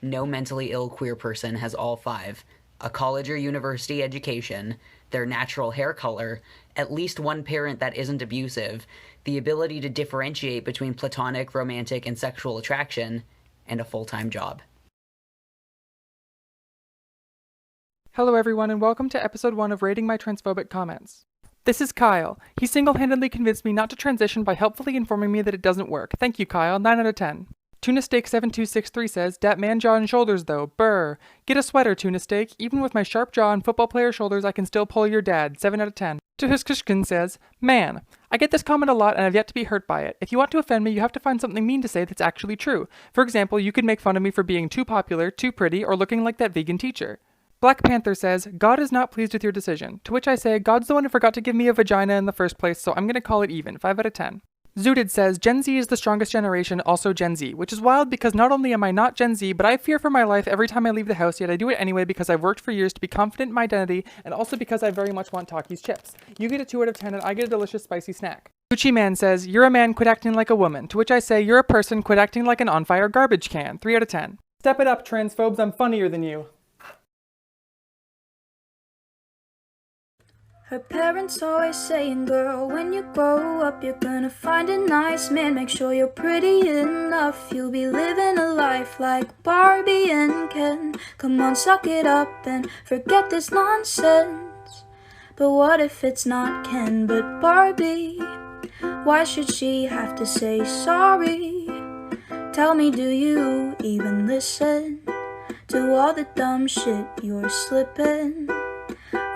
No mentally ill queer person has all five: a college or university education, their natural hair color, at least one parent that isn't abusive, the ability to differentiate between platonic, romantic, and sexual attraction, and a full-time job. Hello everyone and welcome to episode 1 of Rating My Transphobic Comments. This is Kyle. He single-handedly convinced me not to transition by helpfully informing me that it doesn't work. Thank you, Kyle. 9 out of 10. Tuna Steak 7263 says, "Dat man jaw and shoulders though, brr. Get a sweater, Tuna Steak. Even with my sharp jaw and football player shoulders, I can still pull your dad." 7 out of 10. Tuhushkushkin says, "Man, I get this comment a lot and I've yet to be hurt by it. If you want to offend me, you have to find something mean to say that's actually true. For example, you could make fun of me for being too popular, too pretty, or looking like that vegan teacher." Black Panther says, "God is not pleased with your decision." To which I say, God's the one who forgot to give me a vagina in the first place, so I'm gonna call it even. 5 out of 10. Zooted says, "Gen Z is the strongest generation, also Gen Z," which is wild because not only am I not Gen Z, but I fear for my life every time I leave the house, yet I do it anyway because I've worked for years to be confident in my identity, and also because I very much want Takis chips. You get a 2 out of 10 and I get a delicious spicy snack. Gucci Man says, "You're a man, quit acting like a woman." To which I say, "You're a person, quit acting like an on-fire garbage can." 3 out of 10. Step it up, transphobes, I'm funnier than you. Her parents always saying, "Girl, when you grow up, you're gonna find a nice man. Make sure you're pretty enough. You'll be living a life like Barbie and Ken. Come on, suck it up and forget this nonsense." But what if it's not Ken but Barbie? Why should she have to say sorry? Tell me, do you even listen to all the dumb shit you're slipping?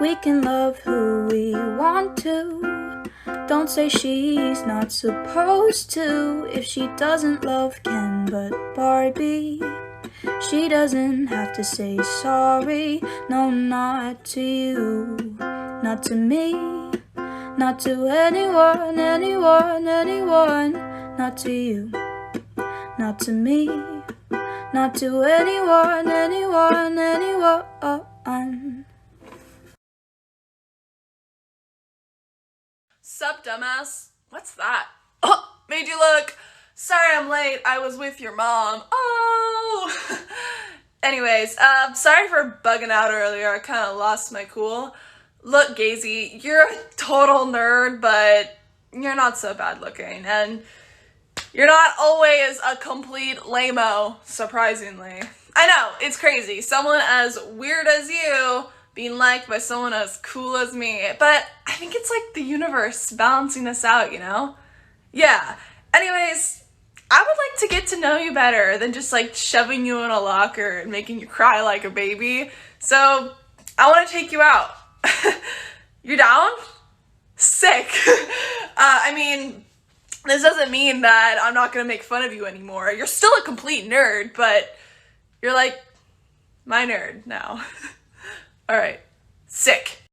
We can love who we want to. Don't say she's not supposed to. If she doesn't love Ken but Barbie, she doesn't have to say sorry. No, not to you, not to me, not to anyone, anyone. Not to you, not to me, not to anyone, anyone. Sup, dumbass? What's that? Oh, made you look. Sorry I'm late. I was with your mom. Oh! Anyways, sorry for bugging out earlier. I kind of lost my cool. Look, Gazy, you're a total nerd, but you're not so bad looking. And you're not always a complete lame-o, surprisingly. I know, it's crazy. Someone as weird as you being liked by someone as cool as me, but I think it's like the universe balancing us out, you know? Yeah. Anyways, I would like to get to know you better than just like shoving you in a locker and making you cry like a baby. So I want to take you out. You're down? Sick. I mean, this doesn't mean that I'm not gonna make fun of you anymore. You're still a complete nerd, but you're like my nerd now. Alright. Sick.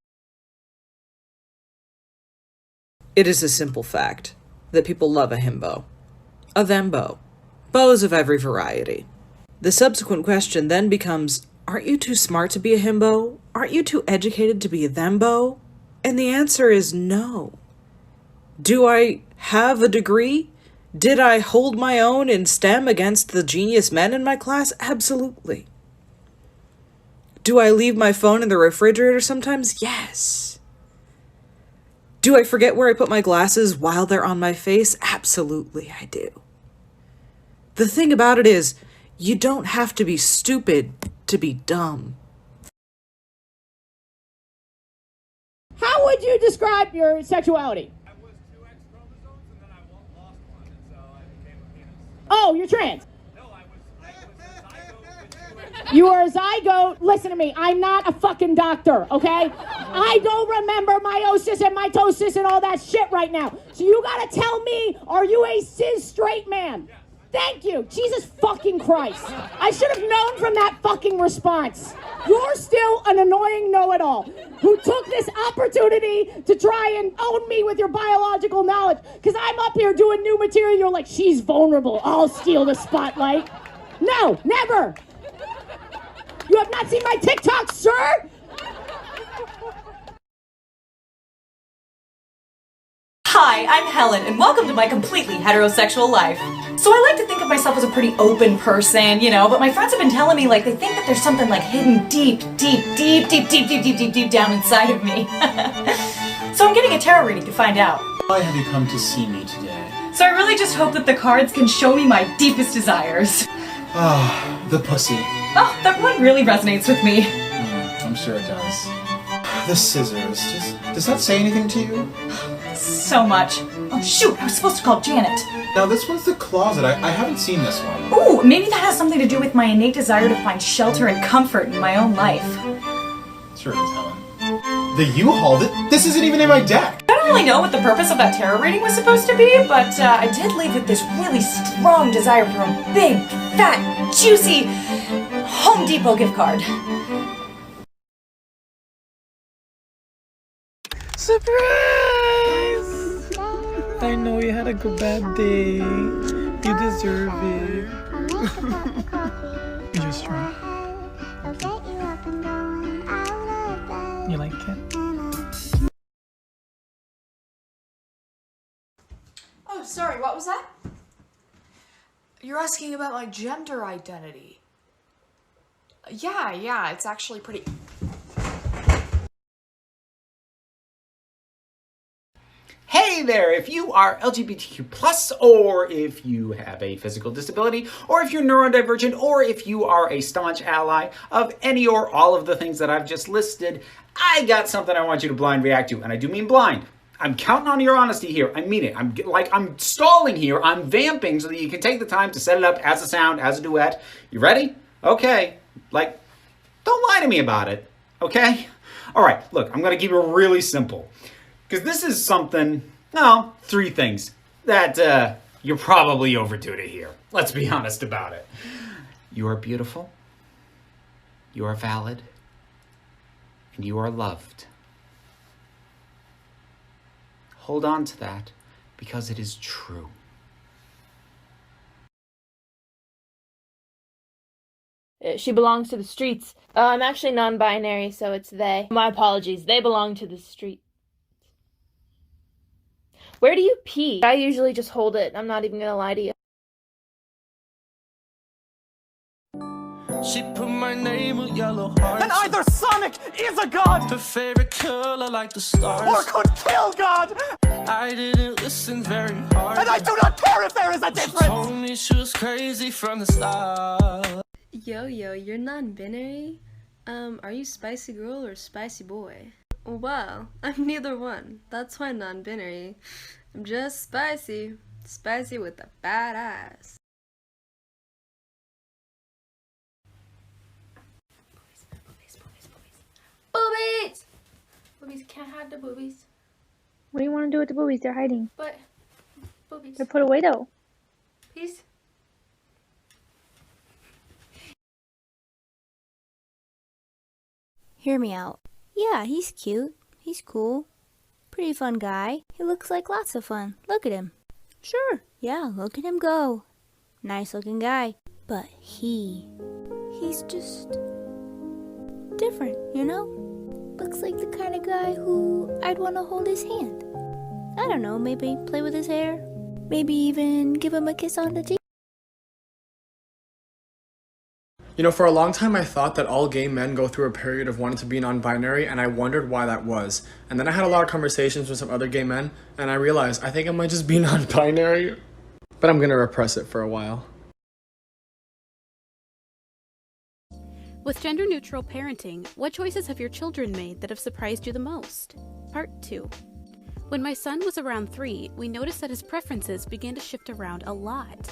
It is a simple fact that people love a himbo. A thembo. Bows of every variety. The subsequent question then becomes, aren't you too smart to be a himbo? Aren't you too educated to be a thembo? And the answer is no. Do I have a degree? Did I hold my own in STEM against the genius men in my class? Absolutely. Do I leave my phone in the refrigerator sometimes? Yes. Do I forget where I put my glasses while they're on my face? Absolutely, I do. The thing about it is, you don't have to be stupid to be dumb. How would you describe your sexuality? I was 2 X chromosomes and then I lost one, and so I became a penis. Oh, you're trans. No, I was a zygote with 2 X. You are a zygote. Listen to me. I'm not a fucking doctor, okay? I don't remember meiosis and mitosis and all that shit right now. So you gotta tell me, are you a cis straight man? Yeah. Thank you. Jesus fucking Christ. I should have known from that fucking response. You're still an annoying know-it-all who took this opportunity to try and own me with your biological knowledge. Because I'm up here doing new material. You're like, she's vulnerable. I'll steal the spotlight. No, never. You have not seen my TikTok, sir? Hi, I'm Helen, and welcome to my completely heterosexual life. So I like to think of myself as a pretty open person, you know, but my friends have been telling me, like, they think that there's something, like, hidden deep down inside of me. So I'm getting a tarot reading to find out. Why have you come to see me today? So I really just hope that the cards can show me my deepest desires. Ah, the pussy. Oh, that one really resonates with me. I'm sure it does. The scissors. Does that say anything to you? So much. Oh shoot, I was supposed to call Janet. Now this one's the closet. I haven't seen this one. Ooh, maybe that has something to do with my innate desire to find shelter and comfort in my own life. Sure it is, Helen. The U-Haul? This isn't even in my deck! I don't really know what the purpose of that tarot reading was supposed to be, but I did leave with this really strong desire for a big, fat, juicy Home Depot gift card. Surprise! I know you had a bad day. You deserve it. You're just trying. You like it? Oh, sorry, what was that? You're asking about my gender identity. Yeah, it's actually pretty... Hey there, if you are LGBTQ+, or if you have a physical disability, or if you're neurodivergent, or if you are a staunch ally of any or all of the things that I've just listed, I got something I want you to blind react to, and I do mean blind. I'm counting on your honesty here. I mean it. I'm stalling here. I'm vamping so that you can take the time to set it up as a sound, as a duet. You ready? Okay. Don't lie to me about it, okay? All right, look, I'm gonna keep it really simple. Because this is something, no, 3 things that you're probably overdue to hear. Let's be honest about it. You are beautiful, you are valid, and you are loved. Hold on to that because it is true. She belongs to the streets. I'm actually non-binary, so it's they. My apologies. They belong to the street. Where do you pee? I usually just hold it. I'm not even gonna lie to you. She put my name with yellow hearts. And either Sonic is a god! Her favorite color like the stars. Or could kill God! I didn't listen very hard. And I do not care if there is a difference! She told me she was crazy from the start. Yo, you're non-binary? Are you spicy girl or spicy boy? Well, I'm neither one. That's why I'm non-binary. I'm just spicy. Spicy with the bad eyes. Boobies! Boobies can't hide the boobies. What do you want to do with the boobies? They're hiding. But, boobies. They're put away though. Please? Hear me out. Yeah, he's cute. He's cool. Pretty fun guy. He looks like lots of fun. Look at him. Sure. Yeah, look at him go. Nice looking guy. But he's just different, you know? Looks like the kind of guy who I'd want to hold his hand. I don't know, maybe play with his hair. Maybe even give him a kiss on the cheek. You know, for a long time I thought that all gay men go through a period of wanting to be non-binary, and I wondered why that was. And then I had a lot of conversations with some other gay men, and I realized I think I might just be non-binary. But I'm gonna repress it for a while. With gender-neutral parenting, what choices have your children made that have surprised you the most? Part 2. When my son was around 3, we noticed that his preferences began to shift around a lot.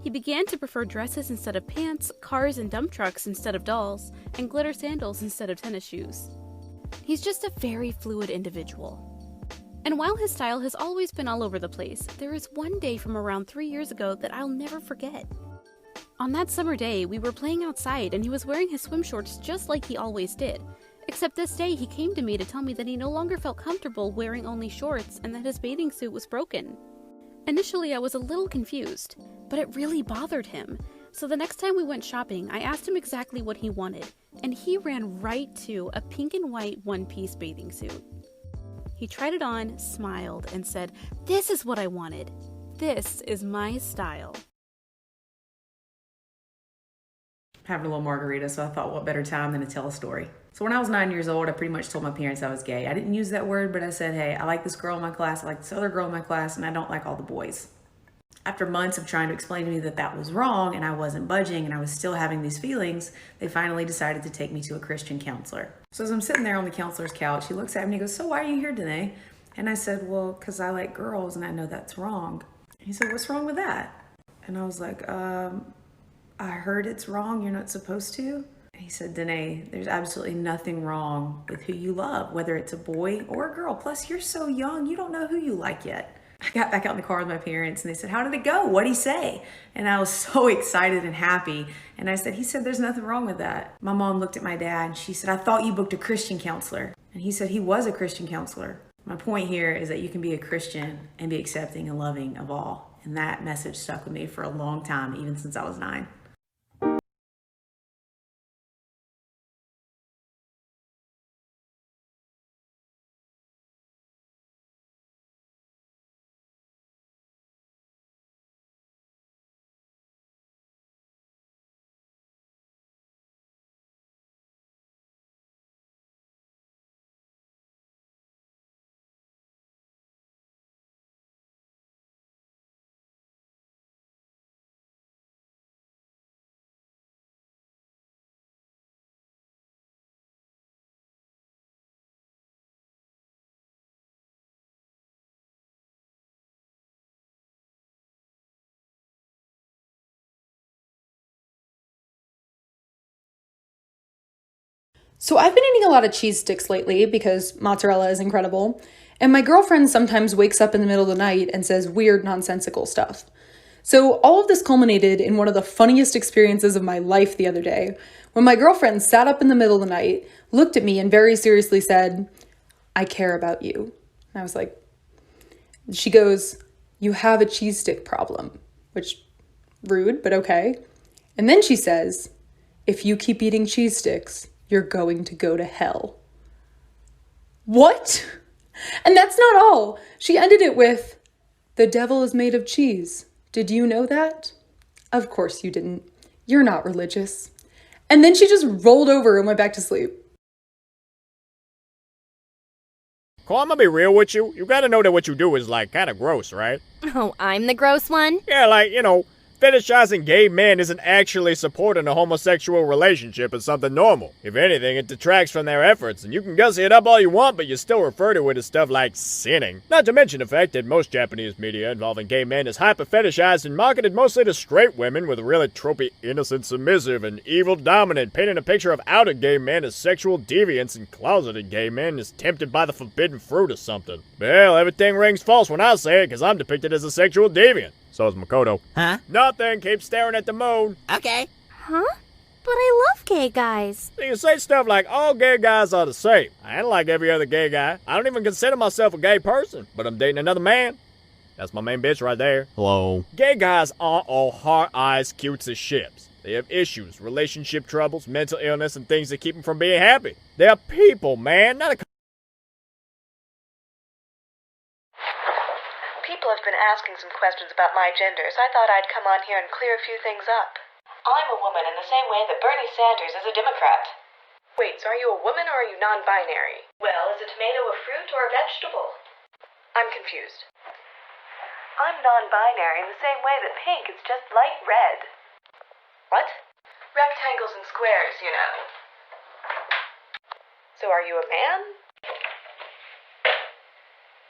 He began to prefer dresses instead of pants, cars and dump trucks instead of dolls, and glitter sandals instead of tennis shoes. He's just a very fluid individual. And while his style has always been all over the place, there is one day from around 3 years ago that I'll never forget. On that summer day, we were playing outside and he was wearing his swim shorts just like he always did. Except this day he came to me to tell me that he no longer felt comfortable wearing only shorts and that his bathing suit was broken. Initially I was a little confused, but it really bothered him. So the next time we went shopping, I asked him exactly what he wanted, and he ran right to a pink and white one-piece bathing suit. He tried it on, smiled, and said, "This is what I wanted." this is my style. Having a little margarita, so I thought what better time than to tell a story. So when I was 9 years old, I pretty much told my parents I was gay. I didn't use that word, but I said, hey, I like this girl in my class, I like this other girl in my class, and I don't like all the boys. After months of trying to explain to me that that was wrong and I wasn't budging and I was still having these feelings, they finally decided to take me to a Christian counselor. So as I'm sitting there on the counselor's couch, he looks at me and he goes, so why are you here today? And I said, well, because I like girls and I know that's wrong. He said, what's wrong with that? And I was like, I heard it's wrong, you're not supposed to. And he said, Danae, there's absolutely nothing wrong with who you love, whether it's a boy or a girl. Plus, you're so young, you don't know who you like yet. I got back out in the car with my parents and they said, how did it go? What'd he say? And I was so excited and happy. And I said, he said, there's nothing wrong with that. My mom looked at my dad and she said, I thought you booked a Christian counselor. And he said he was a Christian counselor. My point here is that you can be a Christian and be accepting and loving of all. And that message stuck with me for a long time, even since I was 9. So I've been eating a lot of cheese sticks lately because mozzarella is incredible, and my girlfriend sometimes wakes up in the middle of the night and says weird, nonsensical stuff. So all of this culminated in one of the funniest experiences of my life the other day, when my girlfriend sat up in the middle of the night, looked at me, and very seriously said, I care about you. And I was like, she goes, you have a cheese stick problem, which, rude, but okay. And then she says, if you keep eating cheese sticks, you're going to go to hell. What? And that's not all. She ended it with, the devil is made of cheese. Did you know that? Of course you didn't. You're not religious. And then she just rolled over and went back to sleep. Cole, I'm gonna be real with you. You gotta know that what you do is, like, kinda gross, right? Oh, I'm the gross one? Yeah, like, fetishizing gay men isn't actually supporting a homosexual relationship as something normal. If anything, it detracts from their efforts, and you can gussy it up all you want, but you still refer to it as stuff like sinning. Not to mention the fact that most Japanese media involving gay men is hyper-fetishized and marketed mostly to straight women with really tropey innocent submissive and evil dominant, painting a picture of outer gay men as sexual deviants and closeted gay men as tempted by the forbidden fruit or something. Well, everything rings false when I say it, because I'm depicted as a sexual deviant. So is Makoto. Huh? Nothing. Keep staring at the moon. Okay. Huh? But I love gay guys. So you say stuff like, all gay guys are the same. I ain't like every other gay guy. I don't even consider myself a gay person, but I'm dating another man. That's my main bitch right there. Hello. Gay guys aren't all heart eyes cutes as ships. They have issues, relationship troubles, mental illness, and things that keep them from being happy. They're people, man, not a... People have been asking some questions about my gender, so I thought I'd come on here and clear a few things up. I'm a woman in the same way that Bernie Sanders is a Democrat. Wait, so are you a woman or are you non-binary? Well, is a tomato a fruit or a vegetable? I'm confused. I'm non-binary in the same way that pink is just light red. What? Rectangles and squares, you know. So are you a man?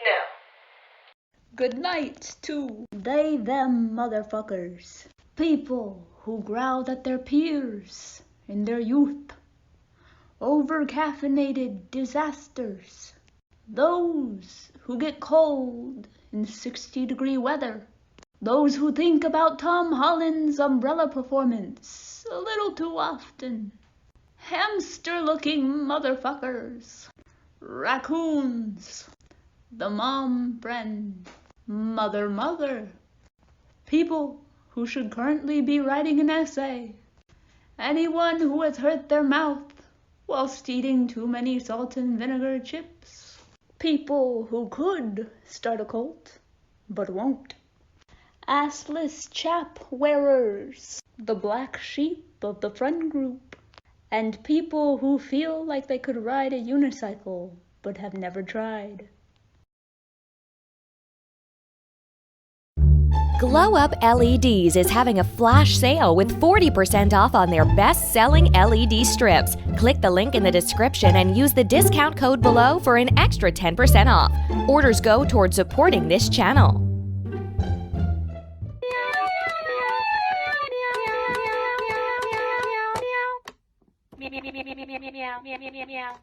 No. Good night to they, them motherfuckers. People who growled at their peers in their youth. Over-caffeinated disasters. Those who get cold in 60-degree weather. Those who think about Tom Holland's umbrella performance a little too often. Hamster-looking motherfuckers. Raccoons. The mom friend. Mother. People who should currently be writing an essay. Anyone who has hurt their mouth whilst eating too many salt and vinegar chips. People who could start a cult, but won't. assless chap wearers, the black sheep of the friend group, and people who feel like they could ride a unicycle but have never tried. Glow Up LEDs is having a flash sale with 40% off on their best-selling LED strips. Click the link in the description and use the discount code below for an extra 10% off. Orders go towards supporting this channel. Meow.